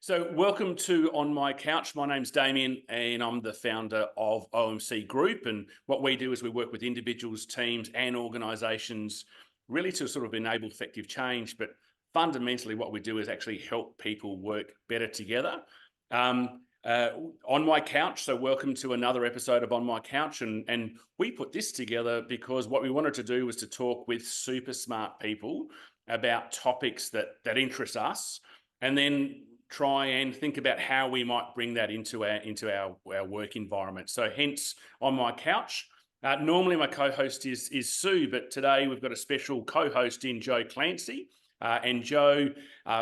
So welcome to On My Couch. My name's Damien and I'm the founder of OMC Group. And what we do is we work with individuals, teams and organisations really to sort of enable effective change. But fundamentally what we do is actually help people work better together. Um, uh, on My Couch, so welcome to another episode of On My Couch. And we put this together because what we wanted to do was to talk with super smart people about topics that interest us, and then try and think about how we might bring that into our work environment. So hence On My Couch. Normally my co-host is Sue, but today we've got a special co-host in Joe Clancy. And Joe,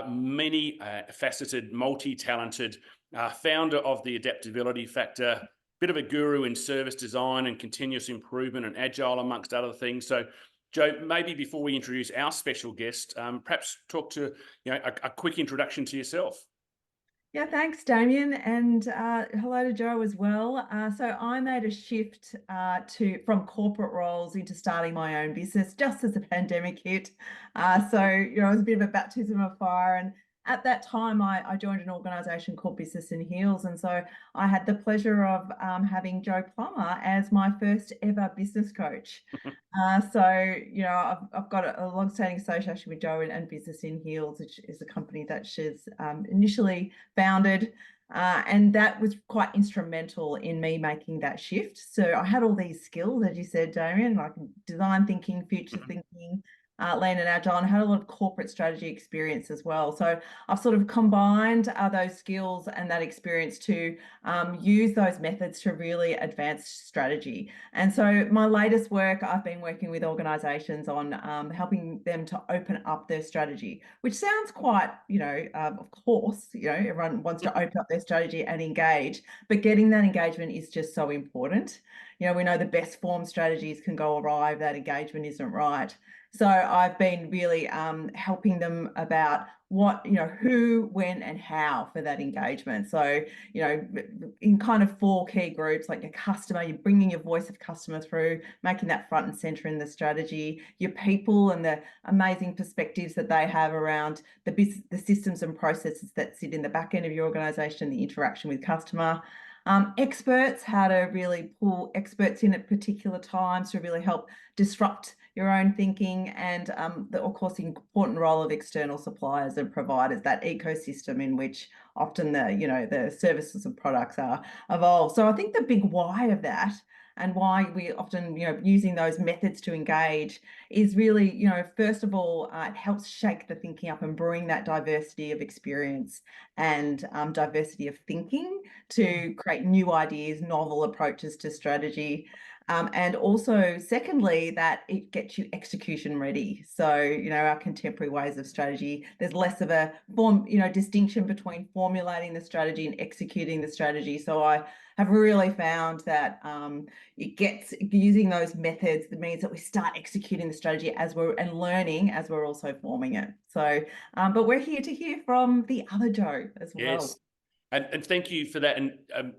many faceted, multi-talented, founder of the Adaptability Factor, bit of a guru in service design and continuous improvement and agile amongst other things. So Joe, maybe before we introduce our special guest, perhaps talk to a quick introduction to yourself. Yeah, thanks, Damien, and hello to Joe as well. So I made a shift from corporate roles into starting my own business just as the pandemic hit. It was a bit of a baptism of fire, and at that time, I joined an organisation called Business in Heels, and so I had the pleasure of having Joe Plummer as my first ever business coach. I've got a long-standing association with Jo and Business in Heels, which is a company that she's initially founded. And that was quite instrumental in me making that shift. So I had all these skills, as you said, Damien, like design thinking, future thinking, lean and agile, and had a lot of corporate strategy experience as well. So I've sort of combined those skills and that experience to use those methods to really advance strategy. And so my latest work, I've been working with organisations on helping them to open up their strategy, which sounds quite, of course, everyone wants to open up their strategy and engage, but getting that engagement is just so important. We know the best form strategies can go awry if that engagement isn't right. So I've been really helping them about what, who, when, and how for that engagement. So, in kind of four key groups, like your customer, you're bringing your voice of customer through, making that front and center in the strategy, your people and the amazing perspectives that they have around the systems and processes that sit in the back end of your organization, the interaction with customer. Experts, how to really pull experts in at particular times to really help disrupt your own thinking, and of course, the important role of external suppliers and providers, that ecosystem in which often the services and products are evolved. So I think the big why of that, and why we often using those methods to engage, is really first of all, it helps shake the thinking up and bring that diversity of experience and diversity of thinking to create new ideas, novel approaches to strategy. And also, secondly, that it gets you execution ready. So, our contemporary ways of strategy, there's less of a distinction between formulating the strategy and executing the strategy. So I have really found that it gets using those methods, that means that we start executing the strategy and learning as we're also forming it. So, but we're here to hear from the other Joe as well. Yes. And thank you for that. And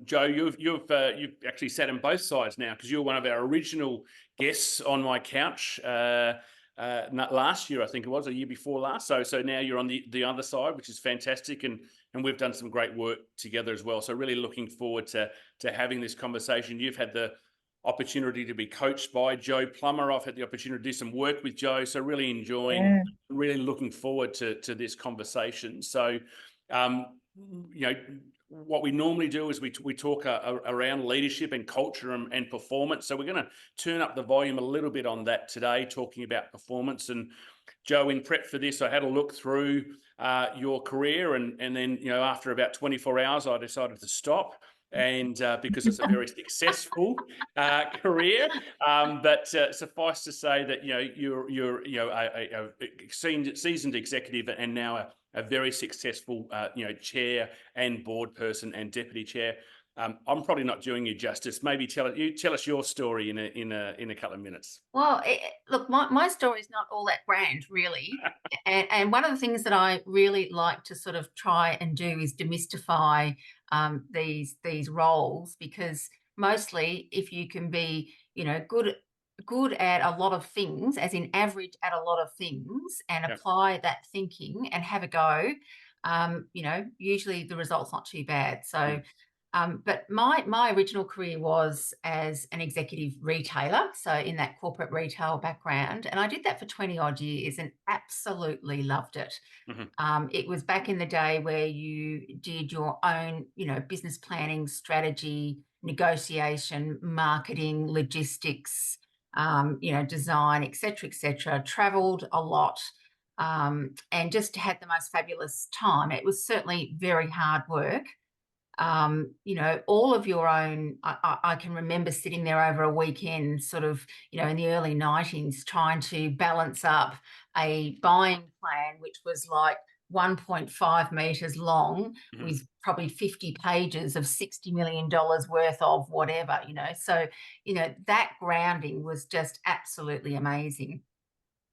Joe, you've actually sat on both sides now, because you're one of our original guests on My Couch last year, I think it was, a year before last. So now you're on the other side, which is fantastic, and we've done some great work together as well. So really looking forward to having this conversation. You've had the opportunity to be coached by Joe Plummer. I've had the opportunity to do some work with Joe. So really enjoying, Yeah. really looking forward to this conversation. So. Um, what we normally do is we talk around leadership and culture and performance. So we're going to turn up the volume a little bit on that today, talking about performance. And Joe, in prep for this, I had a look through your career, and then after about 24 hours, I decided to stop. And because it's a very successful career, but suffice to say that you're a seasoned executive, and now a very successful chair and board person and deputy chair. I'm probably not doing you justice. Maybe tell us your story in a couple of minutes. Well, look, my story is not all that grand, really. And one of the things that I really like to sort of try and do is demystify these roles, because mostly, if you can be, good at a lot of things, as in average at a lot of things, and Yeah. apply that thinking and have a go, you know, usually the result's not too bad. So, Mm. but my original career was as an executive retailer, so in that corporate retail background, and I did that for 20 odd years and absolutely loved it. Mhm. It was back in the day where you did your own, you know, business planning, strategy, negotiation, marketing, logistics, you know, design, etc., etc. Traveled a lot, and just had the most fabulous time. It was certainly very hard work. You know, all of your own. I can remember sitting there over a weekend, sort of, you know, in the early 90s, trying to balance up a buying plan, which was like 1.5 meters long Mhm. with probably 50 pages of $60 million worth of whatever, you know. So, you know, that grounding was just absolutely amazing.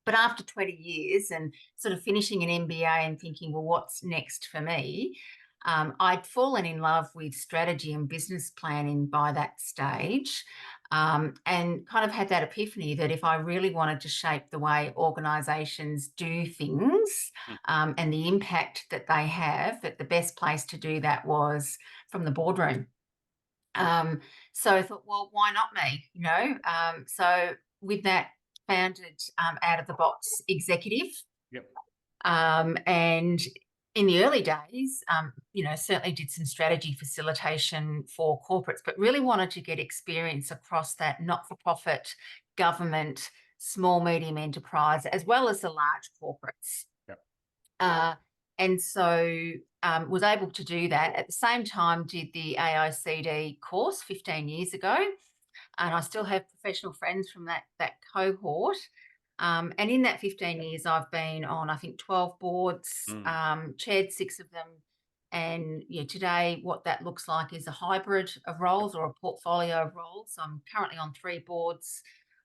But after 20 years and sort of finishing an MBA and thinking, well, what's next for me? I'd fallen in love with strategy and business planning by that stage, and kind of had that epiphany that if I really wanted to shape the way organisations do things, Mm. and the impact that they have, that the best place to do that was from the boardroom. Um, so I thought, well, why not me? You know, so with that, founded Out of the Box Executive, Yep. and in the early days, you know, certainly did some strategy facilitation for corporates, but really wanted to get experience across that not-for-profit, government, small medium enterprise, as well as the large corporates. Yep. Uh, and so was able to do that. At the same time, did the AICD course 15 years ago, and I still have professional friends from that cohort. And in that 15 years, I've been on, I think, 12 boards, Mm. chaired 6 of them. And yeah, today, what that looks like is a hybrid of roles or a portfolio of roles. So I'm currently on 3 boards,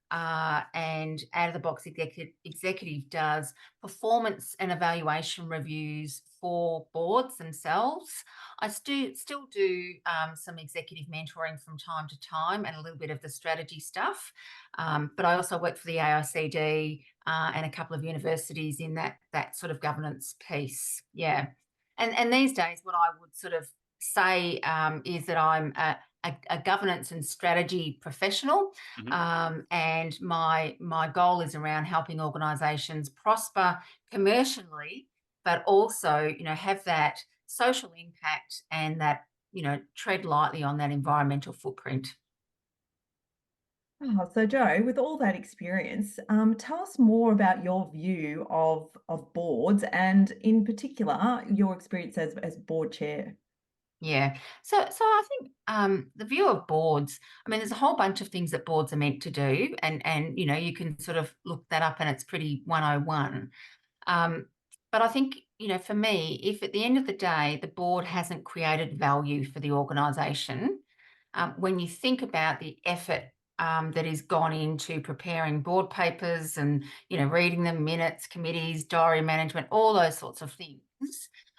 and Out of the Box Executive does performance and evaluation reviews for boards themselves. I still do some executive mentoring from time to time and a little bit of the strategy stuff. But I also work for the AICD, and a couple of universities in that sort of governance piece. Yeah. And these days, what I would sort of say is that I'm a governance and strategy professional, Mhm. and my goal is around helping organisations prosper commercially, but also, you know, have that social impact and that, you know, tread lightly on that environmental footprint. Oh, so Joe, with all that experience, tell us more about your view of boards and in particular your experience as board chair. Yeah. So I think the view of boards, I mean, there's a whole bunch of things that boards are meant to do, and you know, you can sort of look that up and it's pretty 101. Um, but I think, you know, for me, if at the end of the day the board hasn't created value for the organisation, when you think about the effort that has gone into preparing board papers and, you know, reading them, minutes, committees, diary management, all those sorts of things.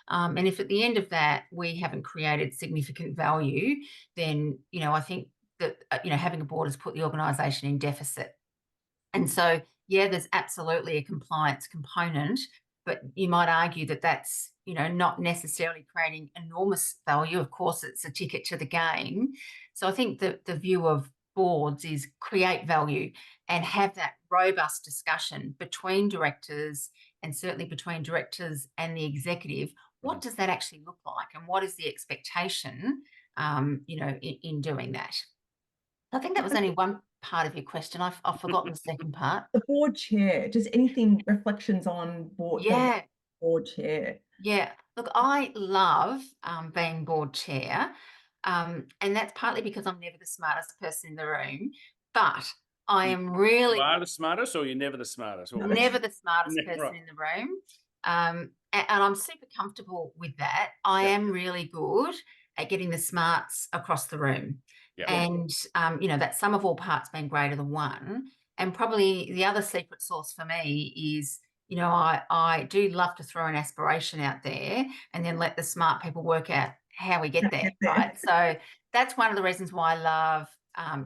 And if at the end of that we haven't created significant value, then, you know, I think that, you know, having a board has put the organisation in deficit. And so, yeah, there's absolutely a compliance component, but you might argue that that's, you know, not necessarily creating enormous value. Of course, it's a ticket to the game. So I think that the view of boards is create value and have that robust discussion between directors, and certainly between directors and the executive. Mhm. What does that actually look like? And what is the expectation, you know, in doing that? I think that was only one part of your question. I've forgotten the second part. The board chair, just anything reflections on board the Yeah, board chair. yeah. Look, I love being board chair, and that's partly because I'm never the smartest person in the room, but I You am you really are the smartest or you're never the smartest? Or never the smartest ne person right. in the room. And I'm super comfortable with that. I Yep. am really good at getting the smarts across the room. Yep. Yeah. And, you know, that sum of all parts being greater than one. And probably the other secret sauce for me is, you know, I do love to throw an aspiration out there and then let the smart people work out how we get there, Get there. right? So that's one of the reasons why I love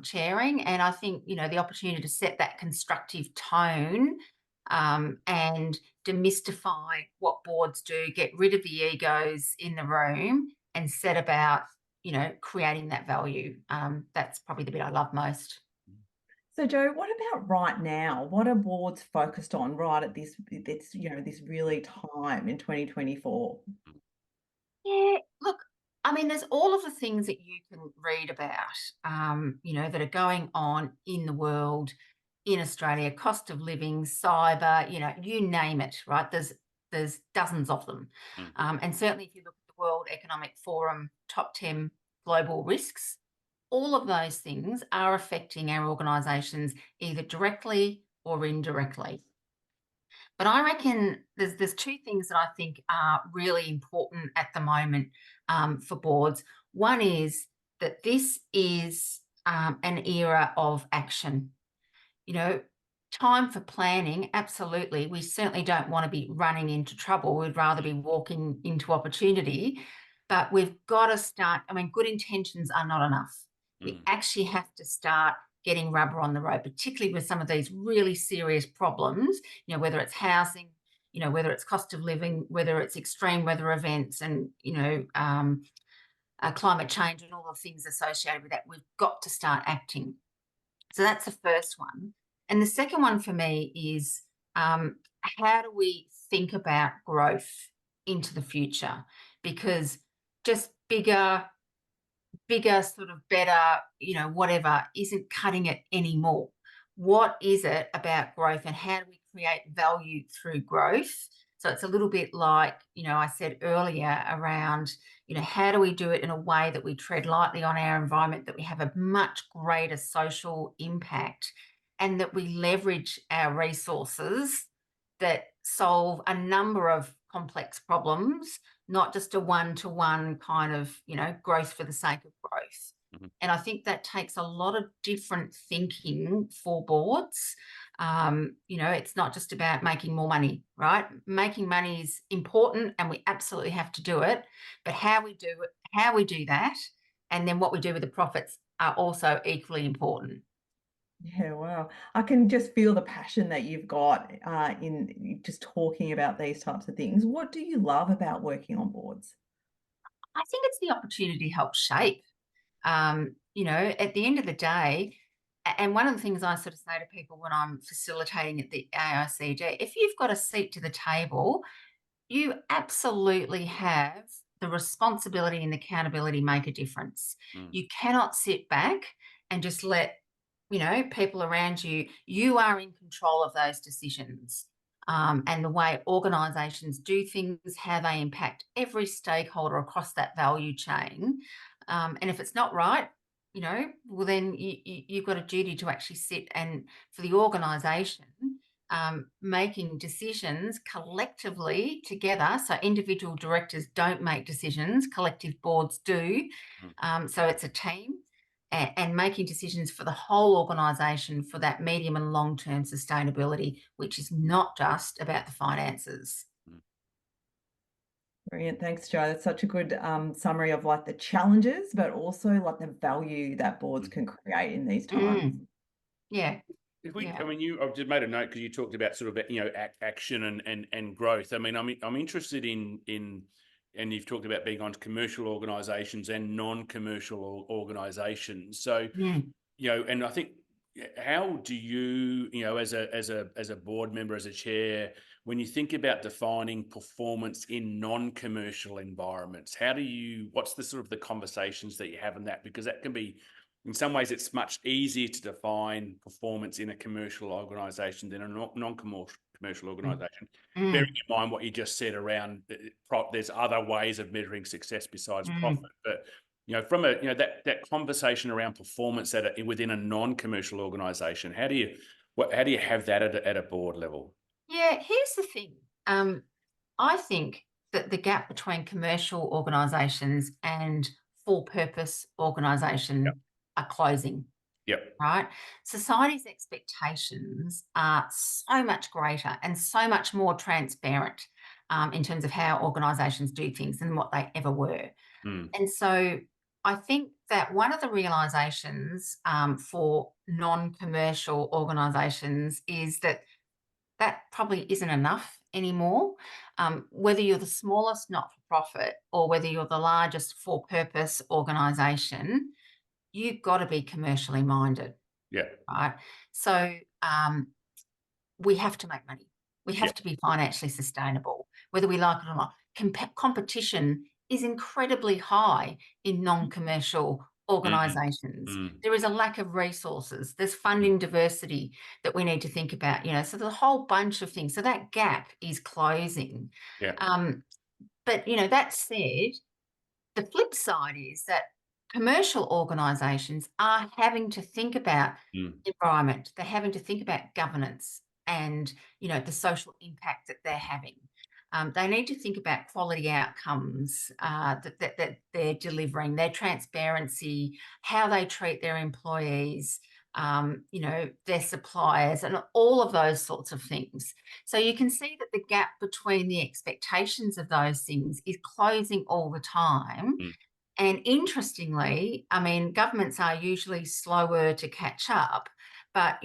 chairing. And I think, you know, the opportunity to set that constructive tone and demystify what boards do, get rid of the egos in the room and set about, creating that value. That's probably the bit I love most. So, Joe, what about right now? What are boards focused on right at this really time in 2024? Yeah, look, I mean, there's all of the things that you can read about, that are going on in the world, in Australia, cost of living, cyber, you name it, right? There's dozens of them. Mm. And certainly if you look at the World Economic Forum top 10 global risks, all of those things are affecting our organisations either directly or indirectly. But I reckon there's two things that I think are really important at the moment for boards. One is that this is an era of action. You know, time for planning, absolutely. We certainly don't want to be running into trouble. We'd rather be walking into opportunity. But we've got to start. I mean, good intentions are not enough. We Mm. actually have to start getting rubber on the road, particularly with some of these really serious problems, whether it's housing, whether it's cost of living, whether it's extreme weather events and, climate change and all the things associated with that. We've got to start acting. So that's the first one. And the second one for me is how do we think about growth into the future? Because just bigger, sort of better, whatever, isn't cutting it anymore. What is it about growth and how do we create value through growth? So it's a little bit like, I said earlier around, how do we do it in a way that we tread lightly on our environment, that we have a much greater social impact and that we leverage our resources that solve a number of complex problems, not just a one-to-one kind of, growth for the sake of growth. Mhm. And I think that takes a lot of different thinking for boards. It's not just about making more money, right? Making money is important and we absolutely have to do it. But how we do that, and then what we do with the profits are also equally important. Yeah, wow. I can just feel the passion that you've got in just talking about these types of things. What do you love about working on boards? I think it's the opportunity to help shape. At the end of the day, and one of the things I sort of say to people when I'm facilitating at the AICD, if you've got a seat to the table, you absolutely have the responsibility and the accountability make a difference. Mm. You cannot sit back and just let, people around you, you are in control of those decisions. And the way organisations do things, how they impact every stakeholder across that value chain. And if it's not right, well, then you've got a duty to actually sit and for the organisation, making decisions collectively together. So individual directors don't make decisions, collective boards do. Mm. So it's a team and making decisions for the whole organisation for that medium and long-term sustainability, which is not just about the finances. Brilliant. Thanks, Joe. That's such a good summary of like the challenges, but also like the value that boards can create in these times. Yeah. If we, Yeah. I mean, I've just made a note because you talked about sort of, action and growth. I mean, I'm interested in, and you've talked about being on commercial organisations and non-commercial organisations. So, Mm. and I think, how do you, as a board member, as a chair, when you think about defining performance in non-commercial environments, what's the sort of the conversations that you have in that? Because that can be, in some ways, it's much easier to define performance in a commercial organisation than a non-commercial organisation. Bearing Mm. in mind what you just said around, there's other ways of measuring success besides Mm. profit, but from a that conversation around performance within a non-commercial organisation, how do you have that at a board level? Yeah, here's the thing. I think that the gap between commercial organisations and full purpose Yep. organisation are closing, Yep. right? Society's expectations are so much greater and so much more transparent in terms of how organisations do things than what they ever were. Mm. And so I think that one of the realizations for non commercial organisations is that that probably isn't enough anymore. Whether you're the smallest not-for-profit or whether you're the largest for-purpose organisation, you've got to be commercially minded, Yeah. right? So we have to make money. We Yeah. have to be financially sustainable, whether we like it or not. Competition is incredibly high in non-commercial Mm, organisations. mm, There is a lack of resources. There's mm. funding diversity that we need to think about, so there's a whole bunch of things. So that gap is closing. Yeah. But, that said, the flip side is that commercial organisations are having to think about Mm, environment. They're having to think about governance and, the social impact that they're having. They need to think about quality outcomes that they're delivering, their transparency, how they treat their employees, their suppliers, and all of those sorts of things. So you can see that the gap between the expectations of those things is closing all the time. mm, And interestingly, I mean, governments are usually slower to catch up, but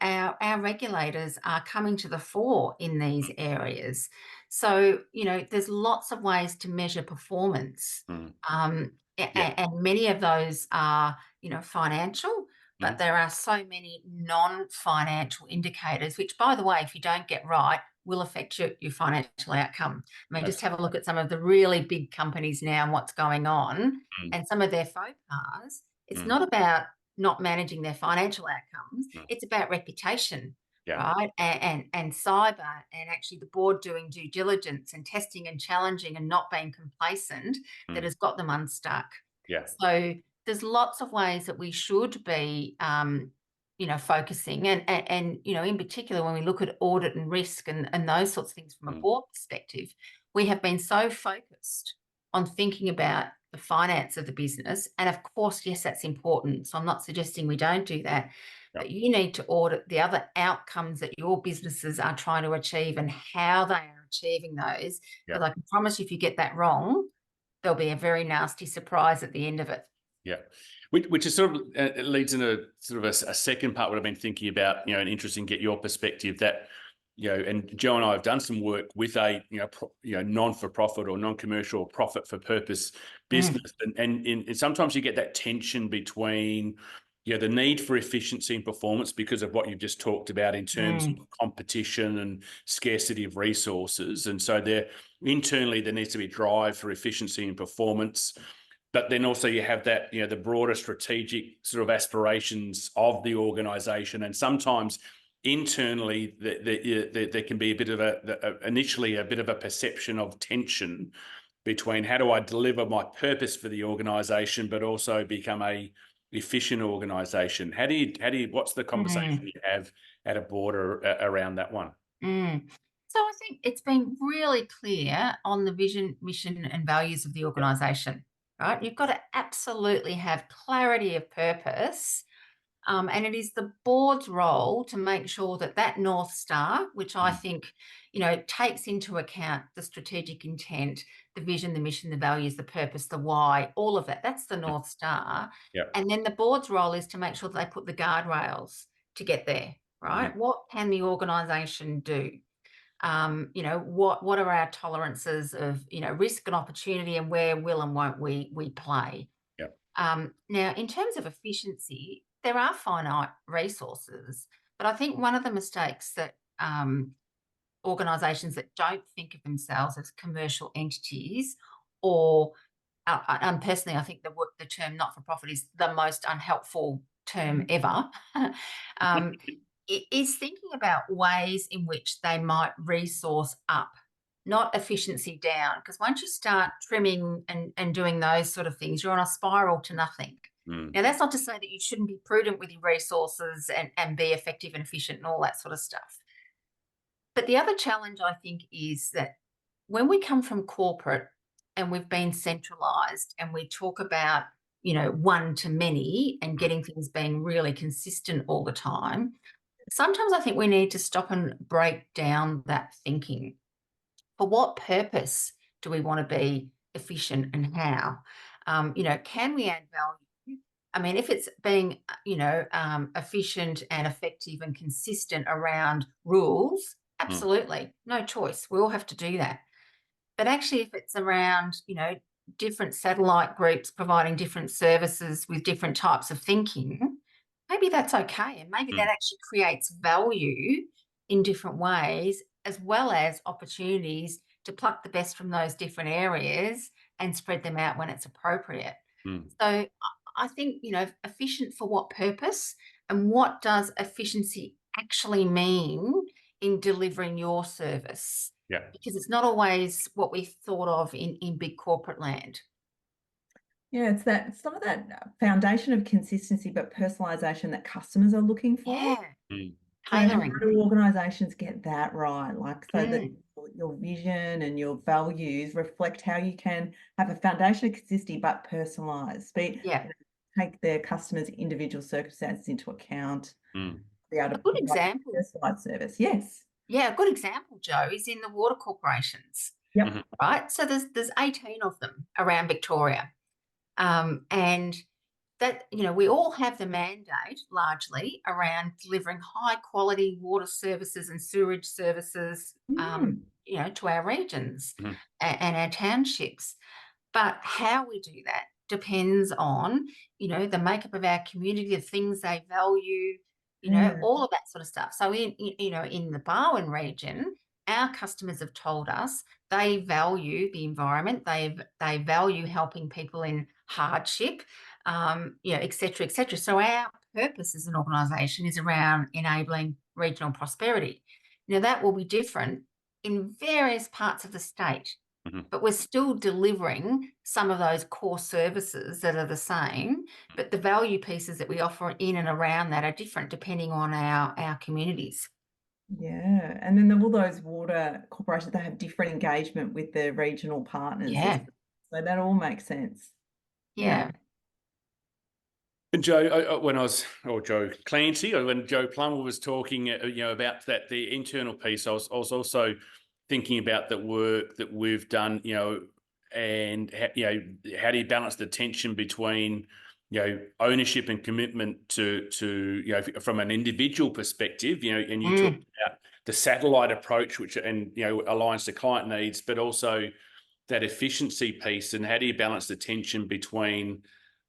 our regulators are coming to the fore in these areas. So there's lots of ways to measure performance, mm. Yeah. and many of those are financial. But Mm. there are so many non-financial indicators, which, by the way, if you don't get right, will affect your financial outcome. I mean, just have a look at some of the really big companies now and what's going on Mm, and some of their faux pas. It's mm, not about not managing their financial outcomes. mm. It's about reputation, Yeah. right? And cyber, and actually the board doing due diligence and testing and challenging and not being complacent that Mm, has got them unstuck. yeah. So there's lots of ways that we should be focusing, and in particular when we look at audit and risk and those sorts of things from a Mm, board perspective, we have been so focused on thinking about the finance of the business. And of course, yes, that's important. So I'm not suggesting we don't do that, yeah. but you need to audit the other outcomes that your businesses are trying to achieve and how they are achieving those. Yeah. Because I can promise you, if you get that wrong, there'll be a very nasty surprise at the end of it. Yeah, which is sort of it leads into sort of a second part what I've been thinking about, and interesting to get your perspective that, and Joe and I have done some work with a, non-for-profit or non-commercial profit for purpose business. And sometimes you get that tension between, the need for efficiency and performance because of what you've just talked about in terms of competition and scarcity of resources. And so internally there needs to be drive for efficiency and performance. But then also you have that, the broader strategic sort of aspirations of the organization. And sometimes internally there can be a bit of initially a bit of a perception of tension between how do I deliver my purpose for the organization, but also become a efficient organization. What's the conversation you have at a board around that one? So I think it's been really clear on the vision, mission, and values of the Yeah. organisation, right? You've got to absolutely have clarity of purpose. And it is the board's role to make sure that that North Star, which I think, takes into account the strategic intent, the vision, the mission, the values, the purpose, the why, all of that, that's the North Star. Yeah. And then the board's role is to make sure that they put the guardrails to get there, right? Mhm. What can the organisation do? What are our tolerances of, risk and opportunity, and where will and won't we play? Yeah. Now, in terms of efficiency, there are finite resources, but I think one of the mistakes that organisations that don't think of themselves as commercial entities, or and personally, I think the term not-for-profit is the most unhelpful term ever. um, is thinking about ways in which they might resource up, not efficiency down. Because once you start trimming and doing those sort of things, you're on a spiral to nothing. Mm. Now, that's not to say that you shouldn't be prudent with your resources and be effective and efficient and all that sort of stuff. But the other challenge, I think, is that when we come from corporate and we've been centralised and we talk about, one to many and getting things being really consistent all the time, sometimes I think we need to stop and break down that thinking. For what purpose do we want to be efficient, and how? Can we add value? I mean, if it's being, efficient and effective and consistent around rules, Absolutely. No choice. We all have to do that. But actually, if it's around, different satellite groups providing different services with different types of thinking, maybe that's okay. And maybe that actually creates value in different ways, as well as opportunities to pluck the best from those different areas and spread them out when it's appropriate. So I think, efficient for what purpose, and what does efficiency actually mean in delivering your service? Yeah. Because it's not always what we thought of in big corporate land. Yeah, it's that some of that foundation of consistency, but personalization that customers are looking for. Yeah. So how Tailoring. do organizations get that right? Like, so that Mm. your vision and your values reflect how you can have a foundation of consistency, but personalized. Yeah. Take their customers' individual circumstances into account, be able A to good provide example. personalized service. Yes. Yeah, a good example, Joe, is in the water corporations, Yep. right? So there's 18 of them around Victoria. And that, we all have the mandate largely around delivering high quality water services and sewerage services, to our regions and our townships. But how we do that depends on, the makeup of our community, the things they value, Yeah. all of that sort of stuff. So in the Barwon region, our customers have told us they value the environment, they value helping people in hardship, et cetera, et cetera. So our purpose as an organisation is around enabling regional prosperity. Now that will be different in various parts of the state, but we're still delivering some of those core services that are the same, but the value pieces that we offer in and around that are different depending on our communities. Yeah. And then all those water corporations, they have different engagement with their regional partners. Yeah. So that all makes sense. Yeah. And Joe, when or Joe Clancy, or when Joe Plummer was talking, about that, the internal piece, I was also thinking about the work that we've done, and how do you balance the tension between, ownership and commitment to from an individual perspective, and you talk about the satellite approach, which aligns to client needs, but also that efficiency piece, and how do you balance the tension between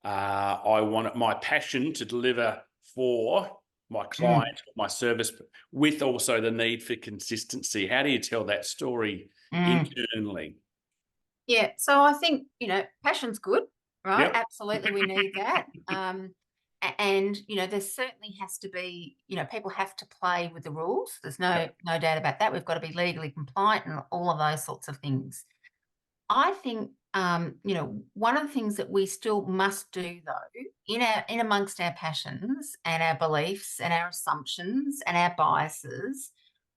I want my passion to deliver for my client, my service, with also the need for consistency? How do you tell that story internally? Yeah. So I think, passion's good, right? Yep. Absolutely. We need that. And, there certainly has to be, people have to play with the rules. There's no doubt about that. We've got to be legally compliant and all of those sorts of things. I think, one of the things that we still must do though, in amongst our passions and our beliefs and our assumptions and our biases,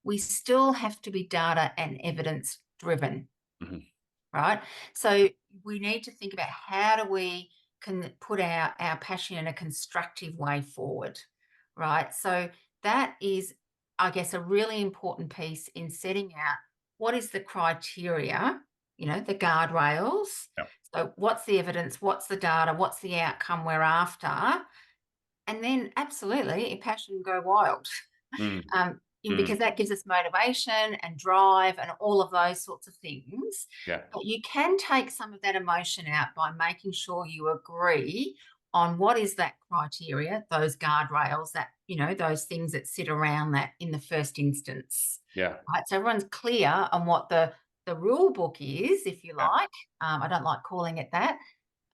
we still have to be data and evidence driven, right? So we need to think about how do we can put our passion in a constructive way forward, right? So that is, I guess, a really important piece in setting out what is the criteria, the guardrails. Yep. So what's the evidence, what's the data, what's the outcome we're after? And then absolutely, a passion go wild. Because that gives us motivation and drive and all of those sorts of things. Yeah. But you can take some of that emotion out by making sure you agree on what is that criteria, those guardrails, that, those things that sit around that in the first instance. Yeah. Right. So everyone's clear on what the rule book is, if you like. I don't like calling it that.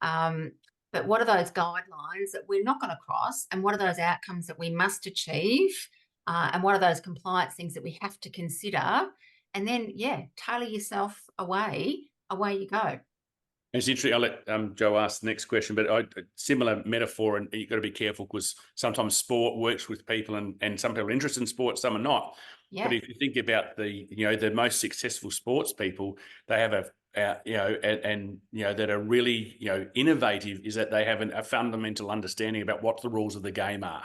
But what are those guidelines that we're not going to cross, and what are those outcomes that we must achieve, and what are those compliance things that we have to consider? And then, tailor yourself away you go. It's interesting. I'll let Joe ask the next question, but a similar metaphor, and you've got to be careful because sometimes sport works with people, and some people are interested in sport, some are not. Yeah. But if you think about the most successful sports people, they have that are really innovative, is that they have a fundamental understanding about what the rules of the game are.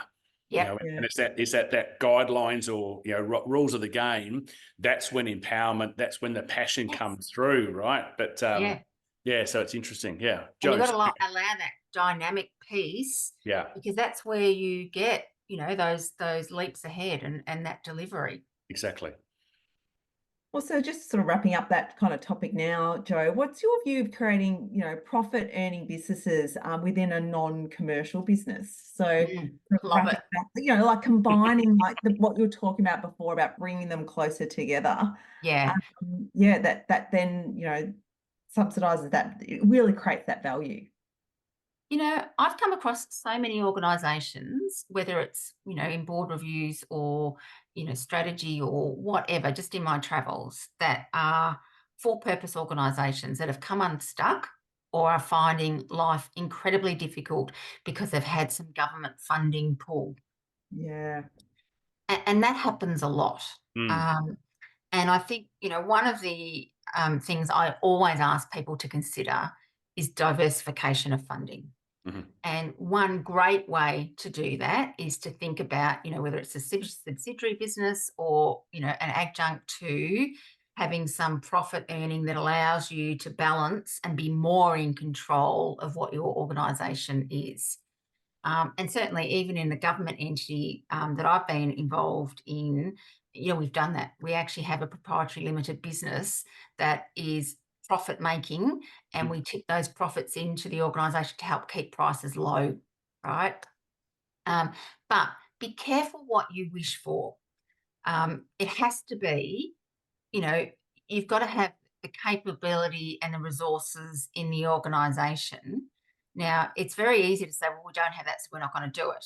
Yeah. And it's that guidelines or rules of the game. That's when empowerment. That's when the passion comes through, right? But so it's interesting. Yeah, and you've got to allow that dynamic piece. Yeah, because that's where you get those leaps ahead and that delivery. Exactly. Well, so just sort of wrapping up that kind of topic now, Joe, what's your view of creating, profit earning businesses within a non-commercial business? So Love wrapping it. that, like combining like what you were talking about before about bringing them closer together. Yeah. Yeah, that then, subsidizes that, it really creates that value. I've come across so many organisations, whether it's, in board reviews or, strategy or whatever, just in my travels, that are for purpose organisations that have come unstuck or are finding life incredibly difficult because they've had some government funding pull. Yeah. And that happens a lot. Mm, Um, and I think, one of the things I always ask people to consider is diversification of funding. mhm, And one great way to do that is to think about, whether it's a subsidiary business or, an adjunct to having some profit earning that allows you to balance and be more in control of what your organisation is. And certainly, even in the government entity that I've been involved in, we've done that. We actually have a proprietary limited business that is profit making, and mm, we tip those profits into the organisation to help keep prices low, right? Um, but be careful what you wish for. It has to be, you know, you've got to have the capability and the resources in the organisation. Now, it's very easy to say, well, we don't have that, so we're not going to do it.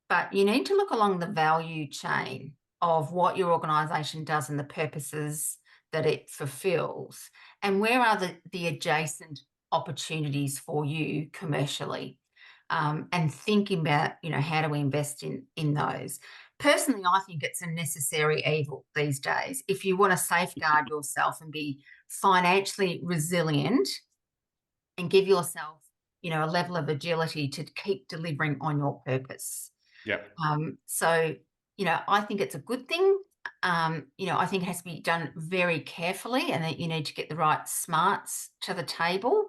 But you need to look along the value chain of what your organisation does and the purposes that it fulfills, and where are the adjacent opportunities for you commercially, and thinking about, how do we invest in those. Personally, I think it's a necessary evil these days. If you want to safeguard yourself and be financially resilient and give yourself, a level of agility to keep delivering on your purpose. yeah. So, I think it's a good thing. I think it has to be done very carefully and that you need to get the right smarts to the table,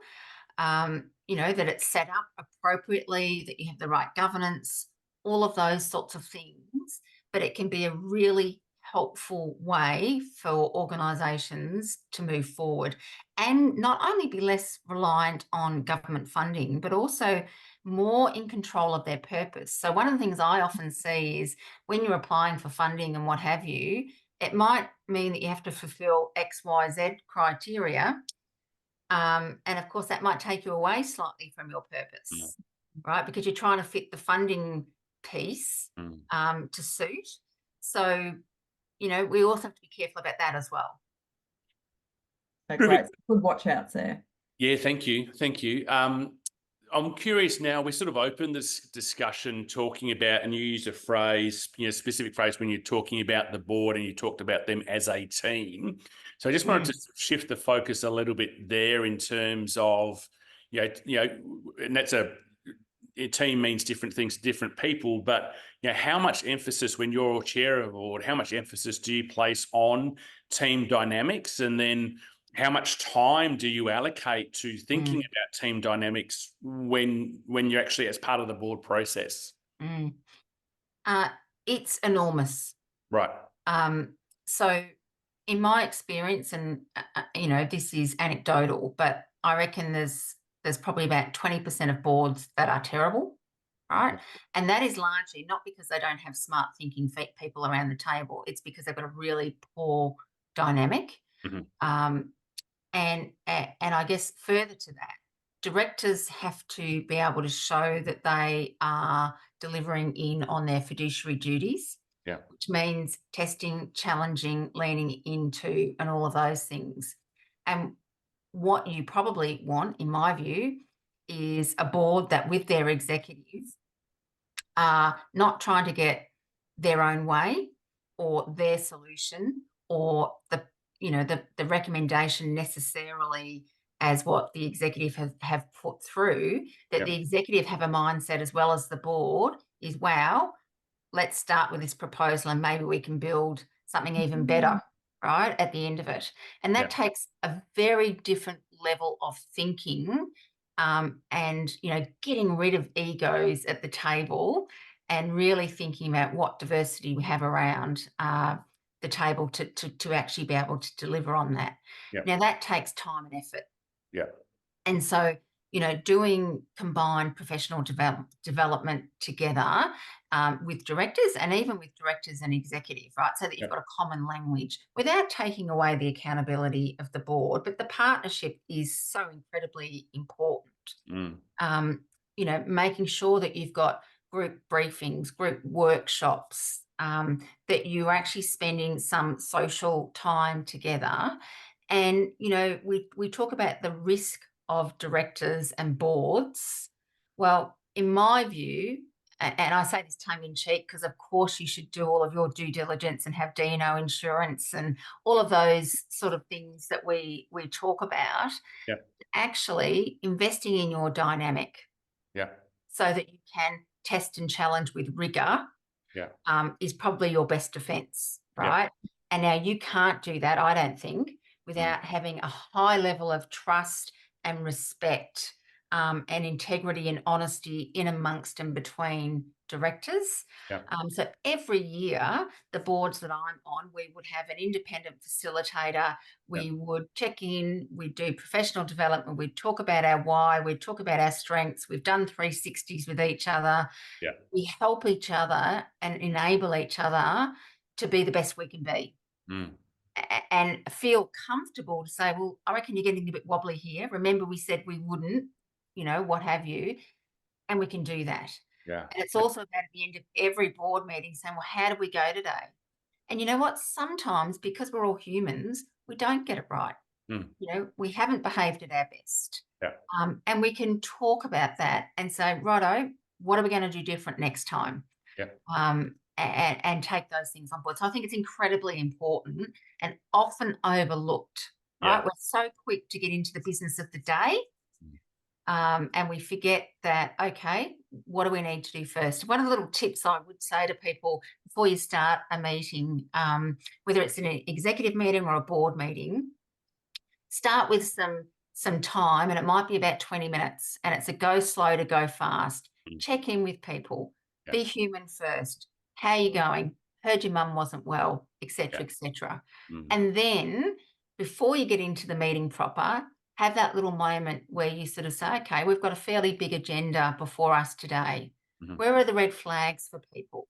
that it's set up appropriately, that you have the right governance, all of those sorts of things. But it can be a really helpful way for organisations to move forward and not only be less reliant on government funding, but also more in control of their purpose. So, one of the things I often see is when you're applying for funding and what have you, it might mean that you have to fulfill X, Y, Z criteria. And of course, that might take you away slightly from your Mm, purpose, right? Because you're trying to fit the funding piece mm. to suit. So, we also have to be careful about that as well. So great. Terrific. Good watch outs there. Yeah, thank you. Thank you. I'm curious now, we sort of opened this discussion talking about, and you used a phrase, specific phrase when you're talking about the board and you talked about them as a team. So I just wanted to shift the focus a little bit there in terms of, and that's a team means different things to different people, but how much emphasis when you're chair of a board, how much emphasis do you place on team dynamics? And then how much time do you allocate to thinking Mm, about team dynamics when you're actually as part of the board process? mm. Uh, it's enormous. Right. So, in my experience, and this is anecdotal, but I reckon there's probably about 20% of boards that are terrible, right? And that is largely not because they don't have smart thinking people around the table. It's because they've got a really poor dynamic. Mhm. Um, and I guess further to that, directors have to be able to show that they are delivering in on their fiduciary duties, Yeah. which means testing, challenging, leaning into, and all of those things. And what you probably want, in my view, is a board that with their executives are not trying to get their own way or their solution or the recommendation necessarily as what the executive have put through, that Yeah. the executive have a mindset as well as the board is, wow, let's start with this proposal and maybe we can build something even better, right, at the end of it. And Yeah. that takes a very different level of thinking, and, getting rid of egos at the table and really thinking about what diversity we have around the table to actually be able to deliver on that. Yeah. Now that takes time and effort. Yeah. And so, doing combined professional development together with directors and even with directors and executive, right? So that you've got a common language without taking away the accountability of the board. But the partnership is so incredibly important. Making sure that you've got group briefings, group workshops, that you're actually spending some social time together. And, we talk about the risk of directors and boards. Well, in my view, and I say this tongue in cheek because, of course, you should do all of your due diligence and have D&O insurance and all of those sort of things that we talk about. Yeah. Actually, investing in your dynamic. Yeah. So that you can test and challenge with rigor. Yeah. Is probably your best defense, right? Yeah. And now you can't do that, I don't think, without having a high level of trust and respect and integrity and honesty in amongst and between directors. Yeah. So every year, the boards that I'm on, we would have an independent facilitator. We would check in, we'd do professional development, we'd talk about our why, we'd talk about our strengths. We've done 360s with each other. Yeah. We help each other and enable each other to be the best we can be. And feel comfortable to say, well, I reckon you're getting a bit wobbly here. Remember, we said we wouldn't, what have you, and we can do that. Yeah. And it's also about at the end of every board meeting saying, well, how did we go today? And you know what? Sometimes, because we're all humans, we don't get it right. We haven't behaved at our best. Yeah. And we can talk about that and say, righto, what are we going to do different next time? Yeah. And take those things on board. So I think it's incredibly important and often overlooked, right? Yeah. We're so quick to get into the business of the day, and we forget that, okay, what do we need to do first? One of the little tips I would say to people before you start a meeting, whether it's an executive meeting or a board meeting, start with some time, and it might be about 20 minutes, and it's a go slow to go fast. Check in with people. Be human first. How are you going? Heard your mum wasn't well, etc., etc. And then before you get into the meeting proper, have that little moment where you sort of say, okay, we've got a fairly big agenda before us today. Where are the red flags for people?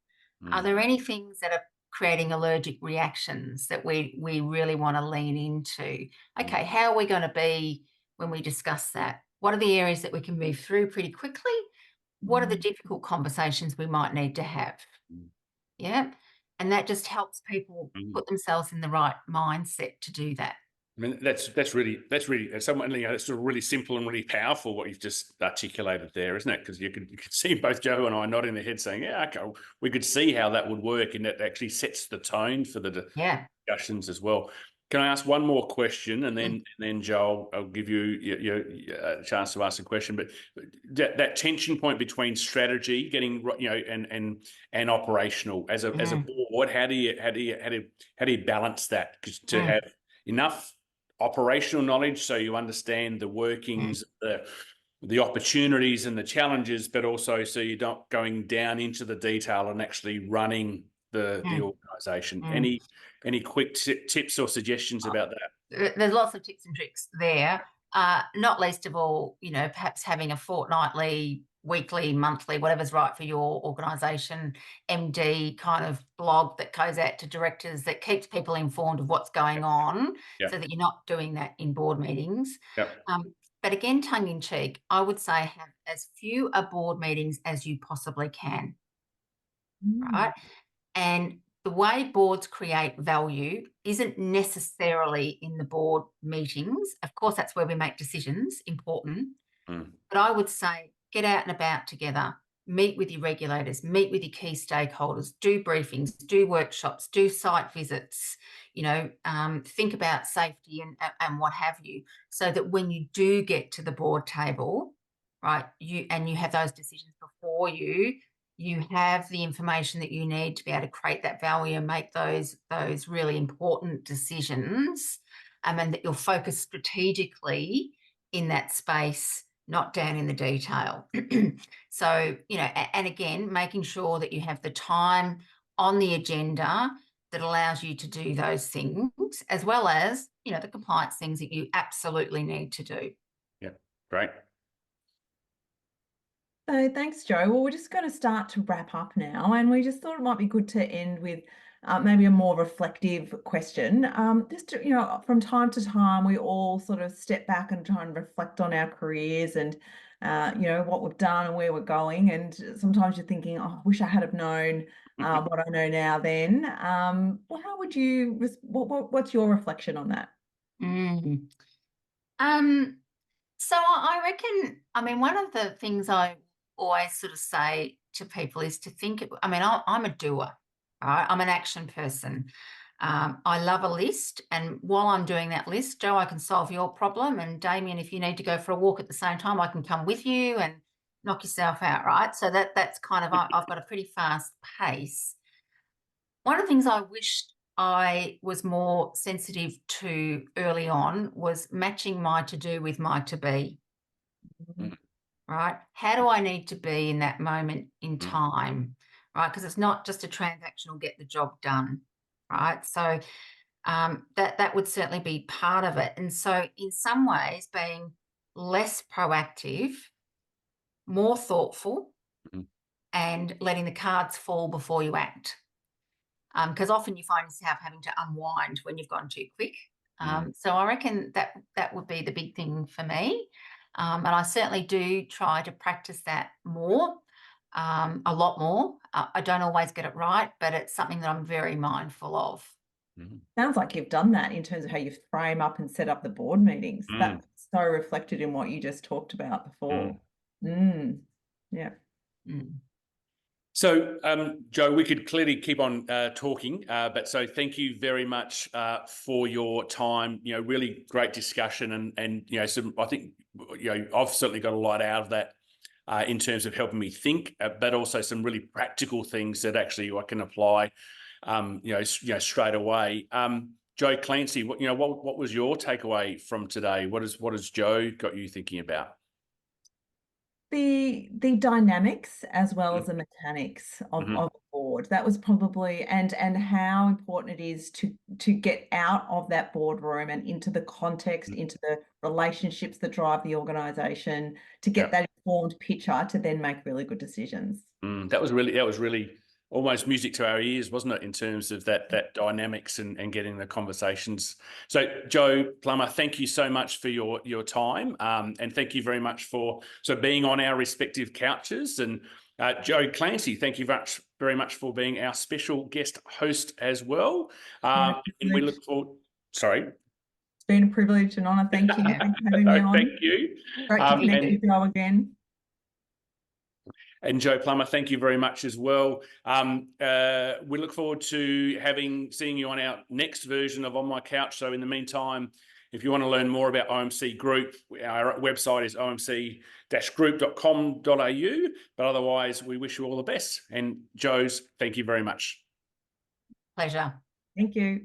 Are there any things that are creating allergic reactions that we really want to lean into? Okay, how are we going to be when we discuss that? What are the areas that we can move through pretty quickly? What are the difficult conversations we might need to have? Yeah. And that just helps people put themselves in the right mindset to do that. I mean, that's really something, that's sort of really simple and really powerful what you've just articulated there, isn't it? Because you could see both Joe and I nodding their head saying, yeah, okay, we could see how that would work, and that actually sets the tone for the discussions as well. Can I ask one more question, and then Joel, I'll give you a chance to ask a question. But that tension point between strategy, getting and operational as a board, how do you balance that? Because to have enough operational knowledge so you understand the workings, the opportunities and the challenges, but also so you're not going down into the detail and actually running the organisation. Any quick tips or suggestions about that? There's lots of tips and tricks there. Not least of all, perhaps having a fortnightly, weekly, monthly, whatever's right for your organisation, MD kind of blog that goes out to directors that keeps people informed of what's going on, so that you're not doing that in board meetings. But again, tongue in cheek, I would say have as few board meetings as you possibly can, right? And the way boards create value isn't necessarily in the board meetings. Of course, that's where we make decisions, important. But I would say get out and about together, meet with your regulators, meet with your key stakeholders, do briefings, do workshops, do site visits, think about safety and what have you, so that when you do get to the board table, right, you have those decisions before you have the information that you need to be able to create that value and make those really important decisions, and that you'll focus strategically in that space, not down in the detail. So, and again, making sure that you have the time on the agenda, that allows you to do those things, as well as, you know, the compliance things that you absolutely need to do. Yeah, great. So thanks, Joe. Well, we're just going to start to wrap up now, and we just thought it might be good to end with maybe a more reflective question. Just to, you know, from time to time, we all sort of step back and try and reflect on our careers and, you know, what we've done and where we're going. And sometimes you're thinking, oh, I wish I had have known what I know now then. Well, how would you, what's your reflection on that? Mm. So I reckon, I mean, one of the things I always sort of say to people is to think, I mean, I'm a doer, right? I'm an action person. I love a list. And while I'm doing that list, Joe, I can solve your problem. And Damien, if you need to go for a walk at the same time, I can come with you and knock yourself out, right? So that's kind of, I've got a pretty fast pace. One of the things I wished I was more sensitive to early on was matching my to do with my to be. Mm. Right? How do I need to be in that moment in Mm. time? Right? Because it's not just a transactional get the job done. Right? So that would certainly be part of it. And so in some ways, being less proactive, more thoughtful, Mm. and letting the cards fall before you act. Because often you find yourself having to unwind when you've gone too quick. So I reckon that would be the big thing for me. And I certainly do try to practice that more, a lot more. I don't always get it right, but it's something that I'm very mindful of. Mm. Sounds like you've done that in terms of how you frame up and set up the board meetings. That's so reflected in what you just talked about before. Yeah. Mm. So, Joe, we could clearly keep on talking, but so thank you very much for your time. You know, really great discussion, and you know, I think you know I've certainly got a lot out of that in terms of helping me think, but also some really practical things that actually I can apply, you know, straight away. Joe Clancy, what was your takeaway from today? What has Joe got you thinking about? The dynamics as well as the mechanics of a board. That was probably and how important it is to get out of that boardroom and into the context, into the relationships that drive the organization, to get that informed picture to then make really good decisions. That was really almost music to our ears, wasn't it, in terms of that dynamics and getting the conversations. So, Joe Plummer, thank you so much for your time, and thank you very much for being on our respective couches. And Joe Clancy, thank you very much for being our special guest host as well. And we look forward. Sorry. It's been a privilege and honour. Thank you. Thanks for having me on. Thank you. Great to connect with Joe again. And Joe Plummer, thank you very much as well. We look forward to seeing you on our next version of On My Couch. So in the meantime, if you want to learn more about OMC Group, our website is omc-group.com.au. But otherwise, we wish you all the best. And Joe's, thank you very much. Pleasure. Thank you.